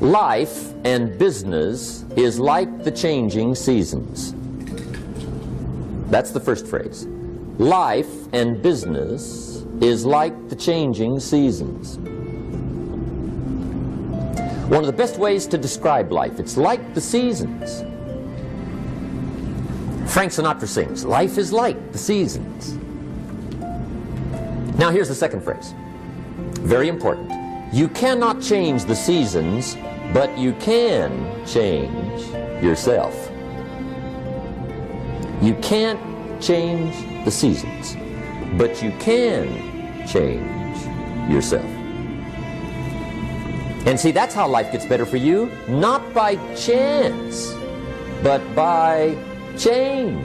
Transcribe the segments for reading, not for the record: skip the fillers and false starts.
Life and business is like the changing seasons. That's the first phrase. Life and business is like the changing seasons. One of the best ways to describe life, it's like the seasons. Frank Sinatra sings, life is like the seasons. Now here's the second phrase. Very important. You cannot change the seasons, but you can change yourself. You can't change the seasons, but you can change yourself. And see, that's how life gets better for you, not by chance, but by change.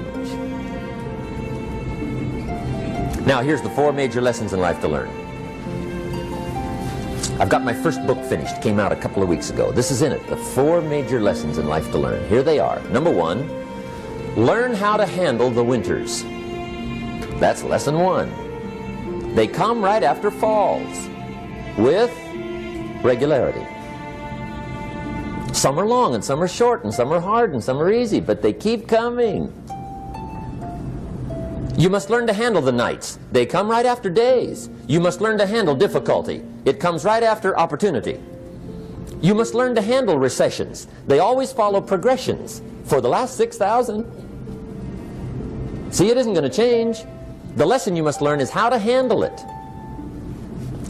Now here's the 4 major lessons in life to learn. I've got my first book finished, came out a couple of weeks ago. This is in it, the 4 major lessons in life to learn. Here they are. Number 1, learn how to handle the winters. That's lesson 1. They come right after falls, with regularity. Some are long and some are short and some are hard and some are easy, but they keep coming. You must learn to handle the nights. They come right after days. You must learn to handle difficulty. It comes right after opportunity. You must learn to handle recessions. They always follow progressions for the last 6,000. See, it isn't going to change. The lesson you must learn is how to handle it.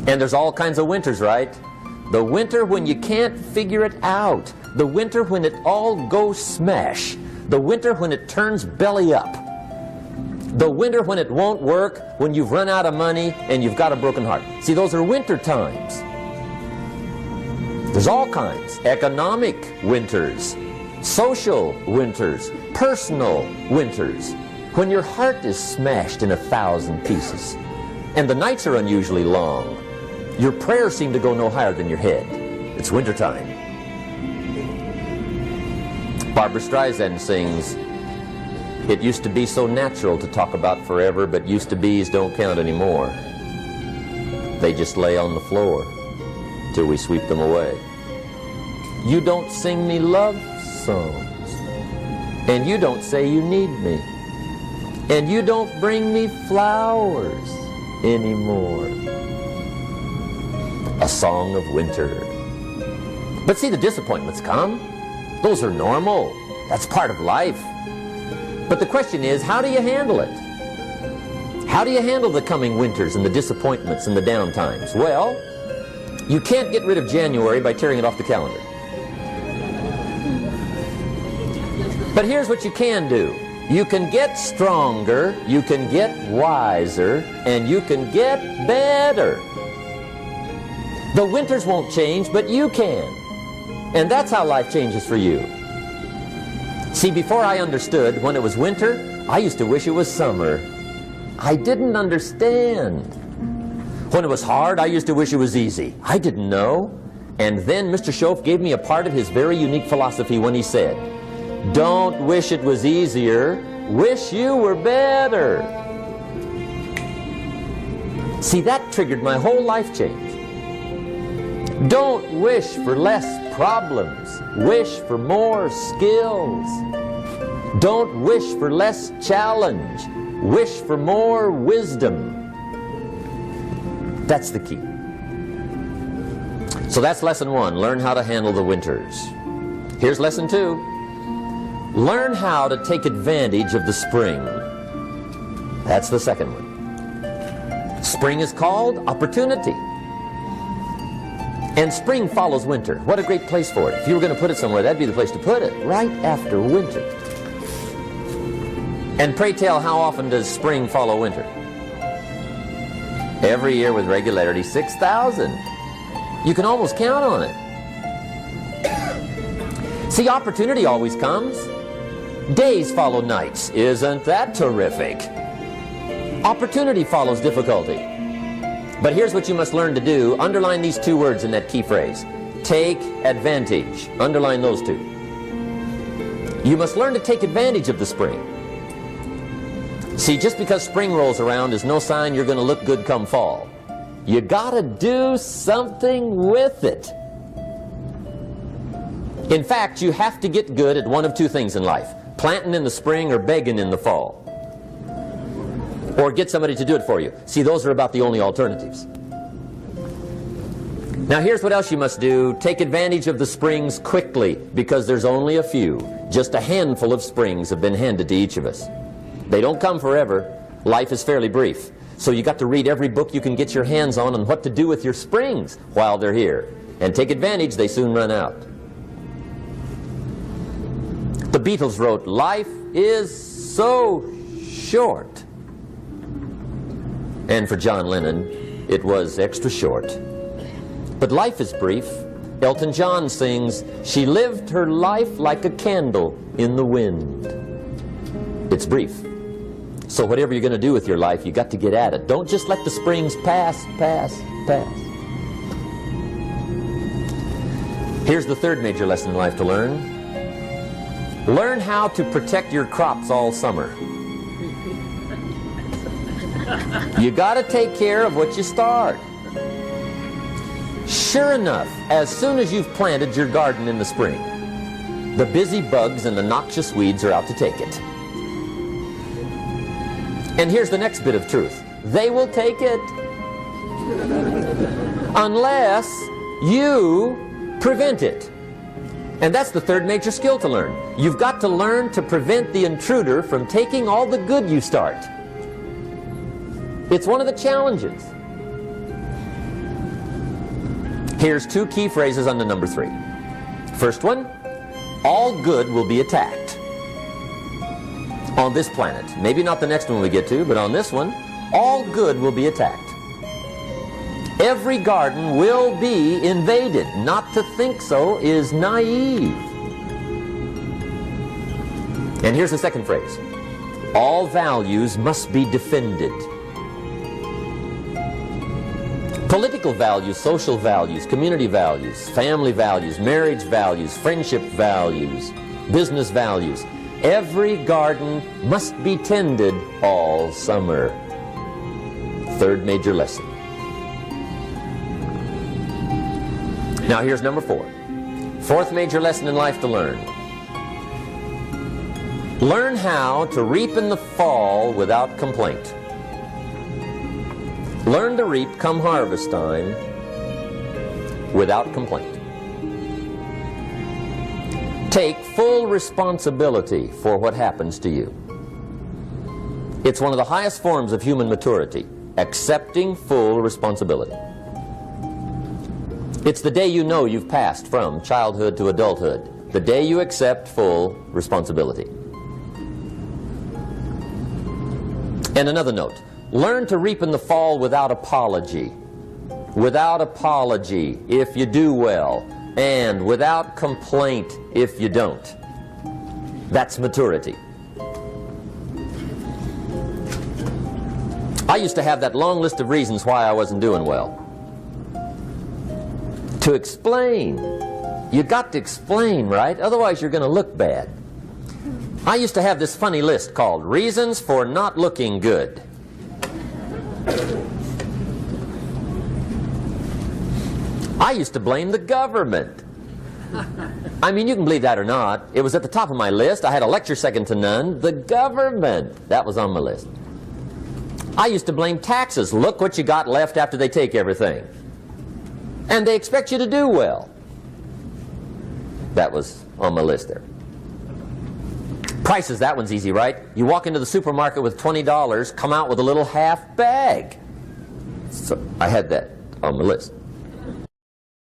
And there's all kinds of winters, right? The winter when you can't figure it out. The winter when it all goes smash. The winter when it turns belly up. The winter when it won't work, when you've run out of money and you've got a broken heart. See, those are winter times. There's all kinds. Economic winters, social winters, personal winters. When your heart is smashed in 1,000 pieces and the nights are unusually long, your prayers seem to go no higher than your head. It's wintertime. Barbra Streisand sings, "It used to be so natural to talk about forever, but used to be's don't count anymore. They just lay on the floor till we sweep them away. You don't sing me love songs, and you don't say you need me, and you don't bring me flowers anymore." A song of winter. But see, the disappointments come. Those are normal. That's part of life. But the question is, how do you handle it? How do you handle the coming winters and the disappointments and the down times? Well, you can't get rid of January by tearing it off the calendar. But here's what you can do. You can get stronger, you can get wiser, and you can get better. The winters won't change, but you can. And that's how life changes for you. See, before I understood, when it was winter, I used to wish it was summer. I didn't understand. When it was hard, I used to wish it was easy. I didn't know. And then Mr. Schoaf gave me a part of his very unique philosophy when he said, "Don't wish it was easier, wish you were better." See, that triggered my whole life change. Don't wish for less problems, wish for more skills. Don't wish for less challenge, wish for more wisdom. That's the key. So that's lesson 1, learn how to handle the winters. Here's lesson 2, learn how to take advantage of the spring. That's the second one. Spring is called opportunity. And spring follows winter. What a great place for it. If you were going to put it somewhere, that'd be the place to put it, right after winter. And pray tell, how often does spring follow winter? Every year with regularity, 6,000. You can almost count on it. See, opportunity always comes. Days follow nights. Isn't that terrific? Opportunity follows difficulty. But here's what you must learn to do. Underline these 2 words in that key phrase. Take advantage. Underline those 2. You must learn to take advantage of the spring. See, just because spring rolls around is no sign you're going to look good come fall. You gotta do something with it. In fact, you have to get good at one of two things in life: planting in the spring or begging in the fall. Or get somebody to do it for you. See, those are about the only alternatives. Now here's what else you must do. Take advantage of the springs quickly, because there's only a few. Just a handful of springs have been handed to each of us. They don't come forever. Life is fairly brief. So you got to read every book you can get your hands on what to do with your springs while they're here. And take advantage, they soon run out. The Beatles wrote, "Life is so short." And for John Lennon, it was extra short. But life is brief. Elton John sings, "She lived her life like a candle in the wind." It's brief. So whatever you're going to do with your life, you got to get at it. Don't just let the springs pass. Here's the third major lesson in life to learn. Learn how to protect your crops all summer. You got to take care of what you start. Sure enough, as soon as you've planted your garden in the spring, the busy bugs and the noxious weeds are out to take it. And here's the next bit of truth. They will take it unless you prevent it. And that's the third major skill to learn. You've got to learn to prevent the intruder from taking all the good you start. It's one of the challenges. Here's two key phrases on the number 3. First one, all good will be attacked. On this planet. Maybe not the next one we get to, but on this one, all good will be attacked. Every garden will be invaded. Not to think so is naive. And here's the second phrase. All values must be defended. Political values, social values, community values, family values, marriage values, friendship values, business values. Every garden must be tended all summer. Third major lesson. Now here's number 4. Fourth major lesson in life to learn. Learn how to reap in the fall without complaint. Learn to reap come harvest time without complaint. Take full responsibility for what happens to you. It's one of the highest forms of human maturity, accepting full responsibility. It's the day you know you've passed from childhood to adulthood, the day you accept full responsibility. And another note. Learn to reap in the fall without apology. Without apology if you do well, and without complaint if you don't. That's maturity. I used to have that long list of reasons why I wasn't doing well. To explain. You got to explain, right? Otherwise you're going to look bad. I used to have this funny list called Reasons for Not Looking Good. I used to blame the government. I mean, you can believe that or not. It was at the top of my list. I had a lecture second to none. The government. That was on my list. I used to blame taxes. Look what you got left after they take everything. And they expect you to do well. That was on my list there. Prices, that one's easy, right? You walk into the supermarket with $20, come out with a little half bag. So I had that on my list.